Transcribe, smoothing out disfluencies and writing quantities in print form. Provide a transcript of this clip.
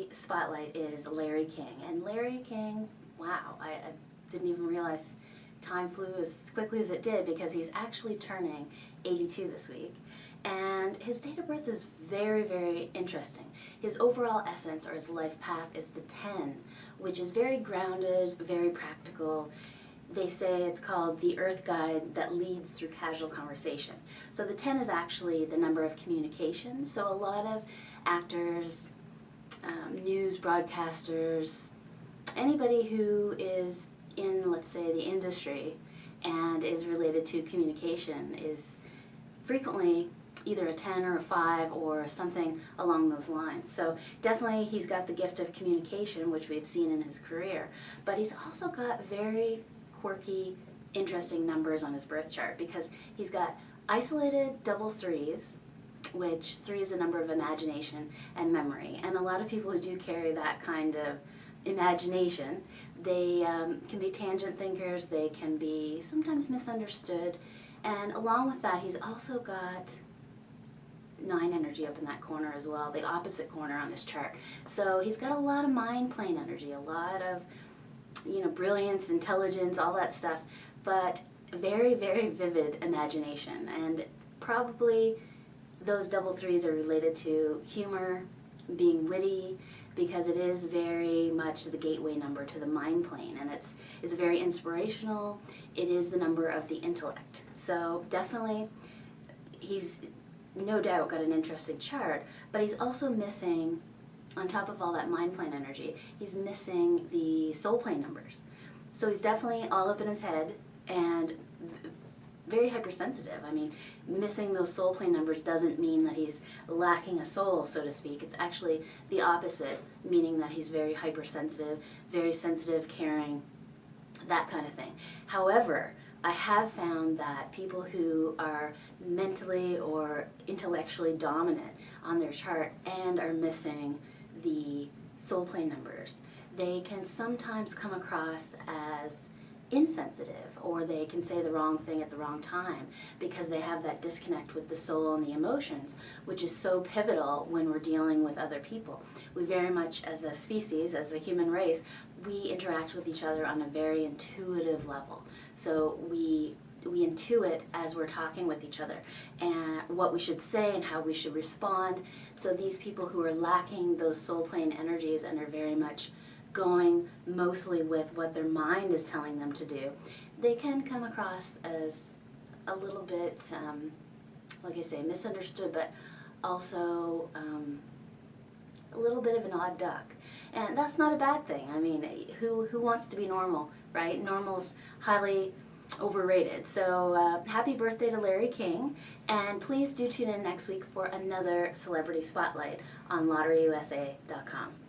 celebrity spotlight is Larry King. And Larry King, wow, I didn't even realize time flew as quickly as it did, because he's actually turning 82 this week. And his date of birth is very, very interesting. His overall essence, or his life path, is the 10, which is very grounded, very practical. They say it's called the Earth Guide that leads through casual conversation. So the 10 is actually the number of communication. So a lot of actors, news broadcasters, anybody who is in, let's say, the industry and is related to communication is frequently either a 10 or a 5 or something along those lines. So definitely he's got the gift of communication, which we've seen in his career, but he's also got very quirky, interesting numbers on his birth chart, because he's got isolated double threes, which 3 is a number of imagination and memory. And a lot of people who do carry that kind of imagination, they can be tangent thinkers, they can be sometimes misunderstood, and along with that, he's also got 9 energy up in that corner as well, the opposite corner on his chart. So he's got a lot of mind plane energy, a lot of, brilliance, intelligence, all that stuff, but very, very vivid imagination. And probably those double threes are related to humor, being witty, because it is very much the gateway number to the mind plane, and it's very inspirational. It is the number of the intellect. So definitely he's no doubt got an interesting chart, but he's also missing, on top of all that mind plane energy, he's missing the soul plane numbers. So he's definitely all up in his head and very hypersensitive. I mean, missing those soul plane numbers doesn't mean that he's lacking a soul, so to speak. It's actually the opposite, meaning that he's very hypersensitive, very sensitive, caring, that kind of thing. However, I have found that people who are mentally or intellectually dominant on their chart and are missing the soul plane numbers, they can sometimes come across as insensitive, or they can say the wrong thing at the wrong time because they have that disconnect with the soul and the emotions, which is so pivotal when we're dealing with other people. We very much, as a species, as a human race, we interact with each other on a very intuitive level. So we intuit as we're talking with each other and what we should say and how we should respond. So these people who are lacking those soul plane energies and are very much going mostly with what their mind is telling them to do, they can come across as a little bit, like I say, misunderstood, but also a little bit of an odd duck. And that's not a bad thing. I mean, who wants to be normal, right? Normal's highly overrated. So happy birthday to Larry King, and please do tune in next week for another Celebrity Spotlight on LotteryUSA.com.